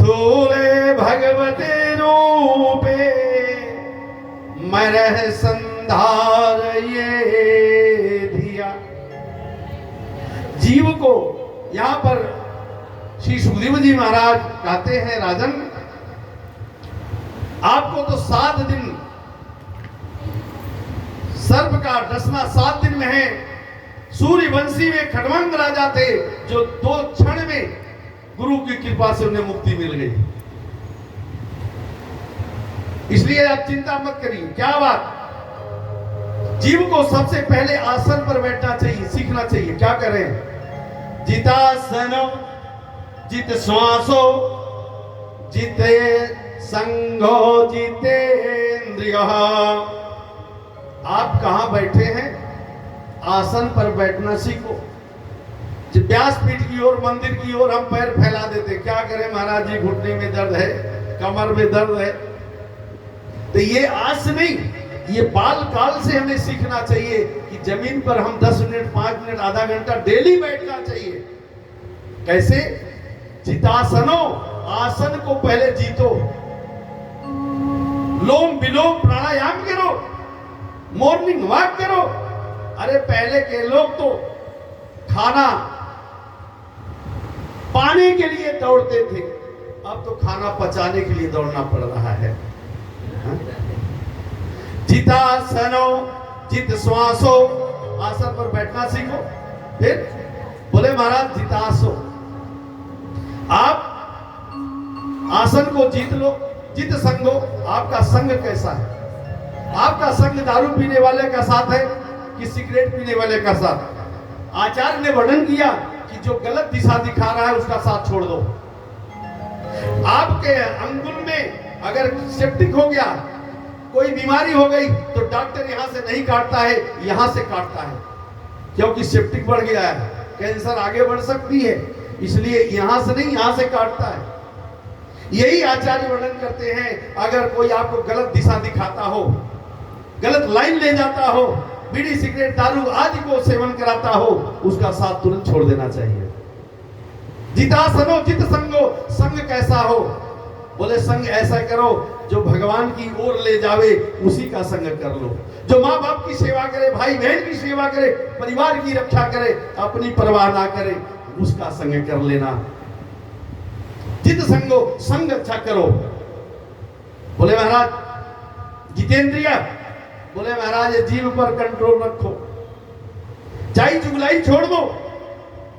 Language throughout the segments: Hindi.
स्थूले भगवते रूपे मरह संधार ये धिया। जीव को यहां पर श्री सुखदेव जी महाराज कहते हैं, राजन आपको तो 7 दिन सर्प का डसना 7 दिन में है। सूर्यवंशी में खड़वंग राजा थे जो 2 क्षण में गुरु की कृपा से उन्हें मुक्ति मिल गई। इसलिए आप चिंता मत करिए। क्या बात, जीव को सबसे पहले आसन पर बैठना चाहिए, सीखना चाहिए। क्या करें? जितासनो जित श्वासो जिते संगो जितेन्द्रिय। आप कहां बैठे हैं? आसन पर बैठना सीखो। व्यासपीठ की ओर, मंदिर की ओर हम पैर फैला देते। क्या करें महाराज जी, घुटने में दर्द है, कमर में दर्द है। तो ये आस नहीं, ये बाल काल से हमें सीखना चाहिए कि जमीन पर हम 10 मिनट, 5 मिनट, आधा घंटा डेली बैठना चाहिए। कैसे? जितासनो, आसन को पहले जीतो। लोम विलोम प्राणायाम करो, मॉर्निंग वॉक करो। अरे पहले के लोग तो खाना पाने के लिए दौड़ते थे, अब तो खाना पचाने के लिए दौड़ना पड़ रहा है। जितासनो जित श्वासो, आसन पर बैठना सीखो। फिर बोले महाराज जितासो, आप आसन को जीत लो। जित संगो, आपका संग कैसा है? आपका संग दारू पीने वाले का साथ है कि सिगरेट पीने वाले का साथ? आचार्य ने वर्णन किया कि जो गलत दिशा दिखा रहा है उसका साथ छोड़ दो। आपके अंगुल में अगर सेप्टिक हो गया, कोई बीमारी हो गई, तो डॉक्टर यहां से नहीं काटता है, यहां से काटता है, क्योंकि सेप्टिक बढ़ गया है, कैंसर आगे बढ़ सकती है, इसलिए यहां से नहीं, यहां से काटता है। यही आचार्य वर्णन करते हैं। अगर कोई आपको गलत दिशा दिखाता हो, गलत लाइन ले जाता हो, बीड़ी सिगरेट दारू आदि को सेवन कराता हो, उसका साथ तुरंत छोड़ देना चाहिए। जितासनो जित संगो, संग कैसा हो? बोले संग ऐसा करो जो भगवान की ओर ले जावे, उसी का संग कर लो। जो माँ बाप की सेवा करे, भाई बहन की सेवा करे, परिवार की रक्षा करे, अपनी परवाह ना करे, उसका संग कर लेना। जित संगो, संग अच्छा करो। बोले महाराज जितेंद्रिय, बोले महाराज जीव पर कंट्रोल रखो, चाई चुगलाई छोड़ दो,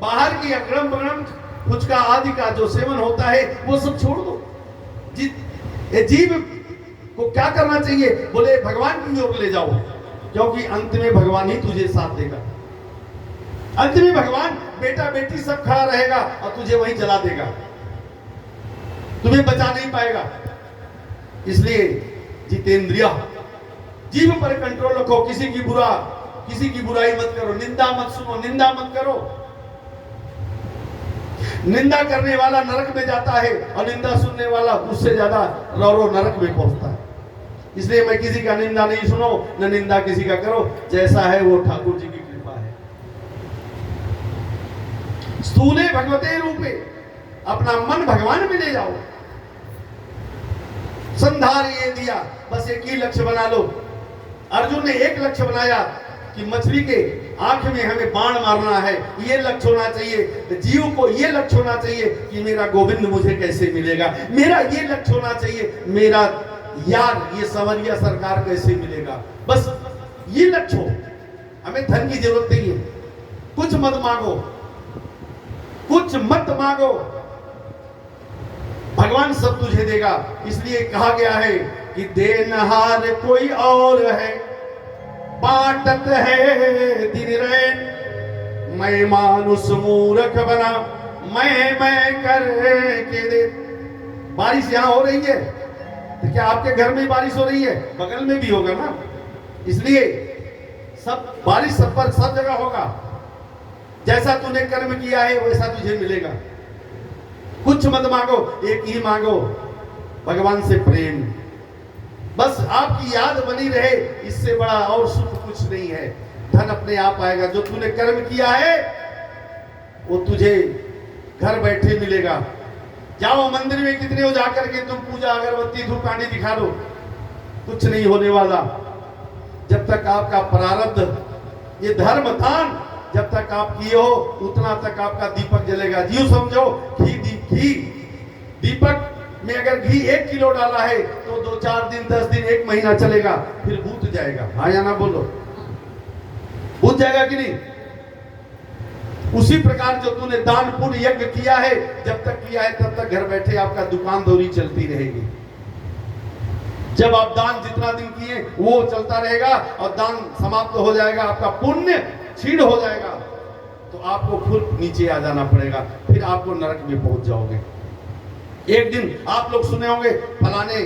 बाहर की अगड़म बगड़म फुचका आदि का जो सेवन होता है वो सब छोड़ दो। जीव को क्या करना चाहिए? बोले भगवान की ओर ले जाओ, क्योंकि अंत में भगवान ही तुझे साथ देगा। अंत में भगवान बेटा बेटी सब खड़ा रहेगा और तुझे वहीं जला देगा, तुम्हें बचा नहीं पाएगा। इसलिए जितेंद्रिय, जीव पर कंट्रोल रखो। किसी की बुराई मत करो, निंदा मत सुनो, निंदा मत करो। निंदा करने वाला नरक में जाता है और निंदा सुनने वाला उससे ज्यादा रो नरक में पहुंचता है। इसलिए मैं किसी का निंदा नहीं सुनो, न निंदा किसी का करो, जैसा है वो ठाकुर जी की कृपा है। स्थूले भगवते रूपे, अपना मन भगवान में ले जाओ। संधार ये दिया, बस एक ही लक्ष्य बना लो। अर्जुन ने एक लक्ष्य बनाया कि मछली के आंख में हमें बाण मारना है, ये लक्ष्य होना चाहिए। जीव को ये लक्ष्य होना चाहिए कि मेरा गोविंद मुझे कैसे मिलेगा, मेरा ये लक्ष्य होना चाहिए, मेरा यार ये संवरिया सरकार कैसे मिलेगा। बस ये लक्ष्य हो। हमें धन की जरूरत नहीं है, कुछ मत मांगो, कुछ मत मांगो, भगवान सब तुझे देगा। इसलिए कहा गया है कि देनहार कोई और है, बांटत है दिन रैन, मैं मानुष मूर्ख बना, मैं करके दे। बारिश यहाँ हो रही है तो क्या आपके घर में बारिश हो रही है? बगल में भी होगा ना। इसलिए सब बारिश सब पर सब जगह होगा। जैसा तूने कर्म किया है वैसा तुझे मिलेगा। कुछ मत मांगो, एक ही मांगो, भगवान से प्रेम। बस आपकी याद बनी रहे, इससे बड़ा और सुख कुछ नहीं है। धन अपने आप आएगा। जो तूने कर्म किया है वो तुझे घर बैठे मिलेगा। जाओ मंदिर में कितने हो जाकर के तुम पूजा अगरबत्ती धूप कांडी दिखा दो, कुछ नहीं होने वाला। जब तक आपका प्रारब्ध ये धर्म दान जब तक आप किए हो उतना तक आपका दीपक जलेगा। जीव समझो घी दीपक में अगर घी 1 किलो डाला है तो 2-4 दिन 10 दिन 1 महीना चलेगा, फिर बुझ जाएगा। हाँ या ना बोलो, बुझ जाएगा कि नहीं? उसी प्रकार जो तूने दान पुण्य यज्ञ किया है, जब तक किया है तब तक घर बैठे आपका दुकान दौरी चलती रहेगी। जब आप दान जितना दिन किए वो चलता रहेगा और दान समाप्त हो जाएगा, आपका पुण्य क्षीण हो जाएगा, तो आपको खुद नीचे आ जाना पड़ेगा, फिर आपको नरक में पहुंच जाओगे। एक दिन आप लोग सुने होंगे फलाने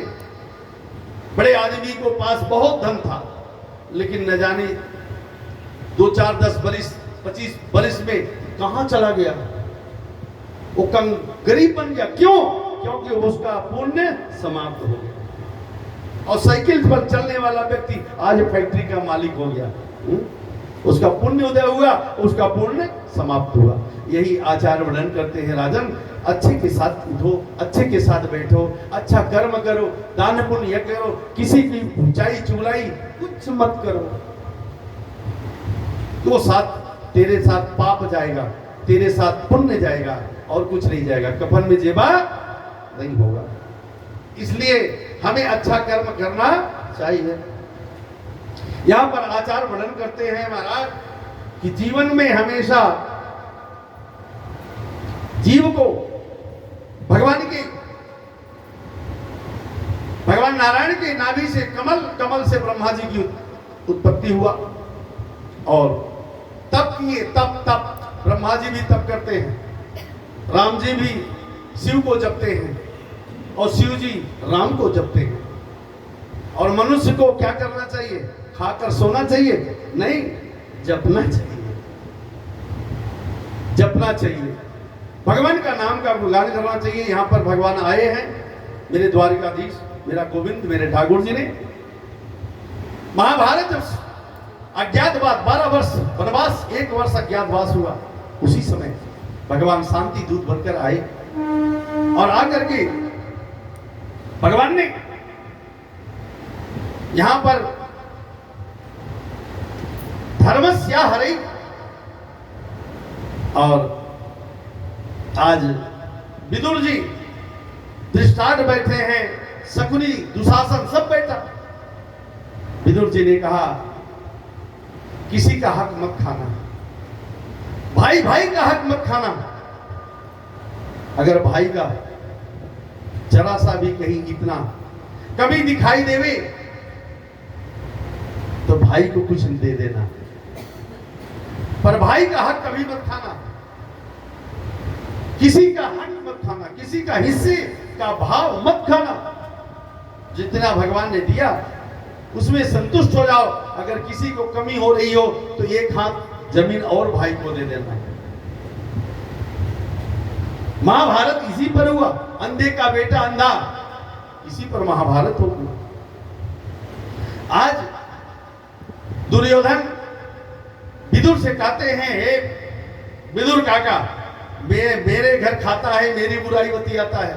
बड़े आदमी को पास बहुत धन था, लेकिन न जाने 2-4 10 बरिस 25 बरिस में कहां चला गया, वो गरीब बन गया। क्यों? क्योंकि उसका पुण्य समाप्त हो गया। और साइकिल पर चलने वाला व्यक्ति आज फैक्ट्री का मालिक हो गया। उसका पुण्य उदय हुआ, उसका पुण्य समाप्त हुआ। यही आचार वर्णन करते हैं राजन। अच्छे के साथ उठो, अच्छे के साथ बैठो, अच्छा कर्म करो, दान पुण्य करो, किसी की ऊंचाई चुगलाई कुछ मत करो। तो साथ तेरे साथ पाप जाएगा, तेरे साथ पुण्य जाएगा और कुछ नहीं जाएगा, कफन में जेबा नहीं होगा। इसलिए हमें अच्छा कर्म करना चाहिए। यहां पर आचार वर्णन करते हैं महाराज कि जीवन में हमेशा जीव को भगवान नारायण के नाभि से कमल से ब्रह्मा जी की उत्पत्ति हुआ और तप किए। तप ब्रह्मा जी भी तप करते हैं, राम जी भी शिव को जपते हैं और शिव जी राम को जपते हैं। और मनुष्य को क्या करना चाहिए? खाकर सोना चाहिए? नहीं, जपना चाहिए, जपना चाहिए, भगवान का नाम का गुणगान करना चाहिए। यहां पर भगवान आए हैं, मेरे द्वारिकाधीश, मेरा गोविंद, मेरे ठाकुर जी ने। महाभारत अज्ञातवास 12 वर्ष वनवास, 1 वर्ष अज्ञातवास हुआ, उसी समय भगवान शांति दूत बनकर आए और आकर के भगवान ने यहां पर धर्मस्या हरे, और आज विदुर जी दृष्टांत बैठे हैं, शकुनी दुशासन सब बैठा। विदुर जी ने कहा किसी का हक मत खाना, भाई का हक मत खाना। अगर भाई का जरा सा भी कहीं इतना कभी दिखाई देवे तो भाई को कुछ दे देना, पर भाई का हक कभी मत खाना, किसी का हक मत खाना, किसी का हिस्से का भाव मत खाना। जितना भगवान ने दिया उसमें संतुष्ट हो जाओ। अगर किसी को कमी हो रही हो तो 1 हाथ जमीन और भाई को दे देना। महाभारत इसी पर हुआ, अंधे का बेटा अंधा, इसी पर महाभारत होगी। आज दुर्योधन विदुर से कहते हैं, हे विदुर काका, मेरे घर खाता है, मेरी बुराई बतियाता है।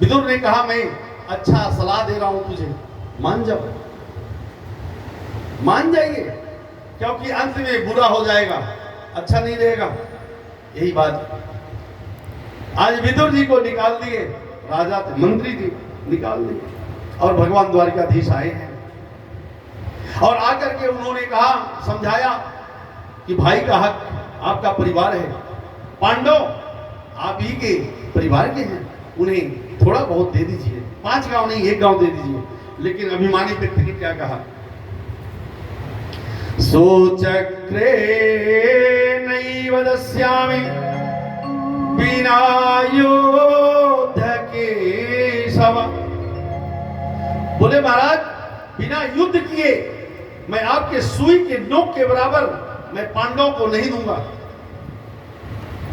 विदुर ने कहा मैं अच्छा सलाह दे रहा हूं तुझे, मान जाओ, मान जाइए, क्योंकि अंत में बुरा हो जाएगा, अच्छा नहीं रहेगा। यही बात आज विदुर जी को निकाल दिए, राजा थे, मंत्री जी निकाल दिए, और भगवान द्वारिकाधीश आए हैं और आकर के उन्होंने कहा, समझाया कि भाई का हक आपका परिवार है, पांडव आप ही के परिवार के हैं, उन्हें थोड़ा बहुत दे दीजिए, 5 गांव नहीं 1 गांव दे दीजिए। लेकिन अभिमानी व्यक्ति ने क्या कहा? सोचक्रे नैव दस्यामि बिना युद्ध केशव। बोले महाराज बिना युद्ध किए मैं आपके सुई के नोक के बराबर मैं पांडवों को नहीं दूंगा,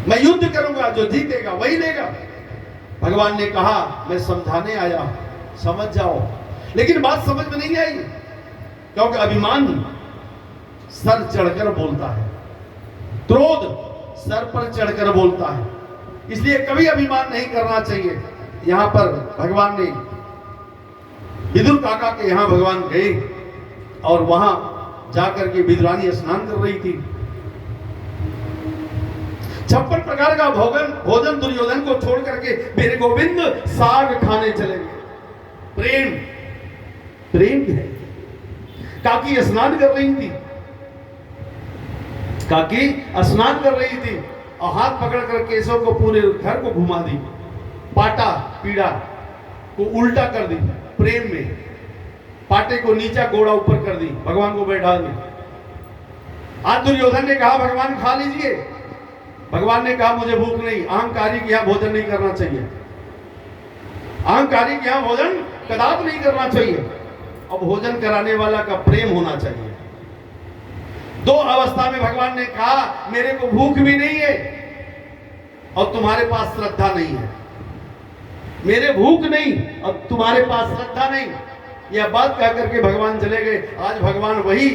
मैं युद्ध करूंगा, जो जीतेगा वही लेगा। भगवान ने कहा मैं समझाने आया, समझ जाओ। लेकिन बात समझ में नहीं आई, क्योंकि अभिमान सर चढ़कर बोलता है, क्रोध सर पर चढ़कर बोलता है। इसलिए कभी अभिमान नहीं करना चाहिए। यहां पर भगवान ने विदुर काका के यहां भगवान गए और वहां जाकर के विदुरानी स्नान कर रही थी। 56 प्रकार का भोजन दुर्योधन को छोड़ करके मेरे गोविंद साग खाने चले गए। प्रेम प्रेम है। काकी स्नान कर रही थी, काकी स्नान कर रही थी और हाथ पकड़ कर केशव को पूरे घर को घुमा दी, पाटा पीड़ा को उल्टा कर दी, प्रेम में पाटे को नीचा गोड़ा ऊपर कर दी, भगवान को बैठा दी। आज दुर्योधन ने कहा भगवान खा लीजिए, भगवान ने कहा मुझे भूख नहीं। अहंकारी के यहां भोजन नहीं करना चाहिए, अहंकारी के यहां भोजन कदापि नहीं करना चाहिए। और भोजन कराने वाला का प्रेम होना चाहिए। दो अवस्था में भगवान ने कहा मेरे को भूख भी नहीं है और तुम्हारे पास श्रद्धा नहीं है, मेरे भूख नहीं और तुम्हारे पास श्रद्धा नहीं। यह बात कह करके भगवान चले गए। आज भगवान वही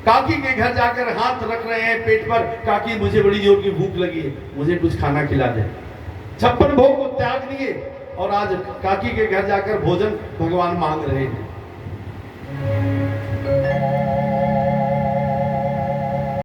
काकी के घर जाकर हाथ रख रहे हैं पेट पर, काकी मुझे बड़ी जोर की भूख लगी है, मुझे कुछ खाना खिला दे। 56 भोग को त्याग दिए और आज काकी के घर जाकर भोजन भगवान मांग रहे हैं।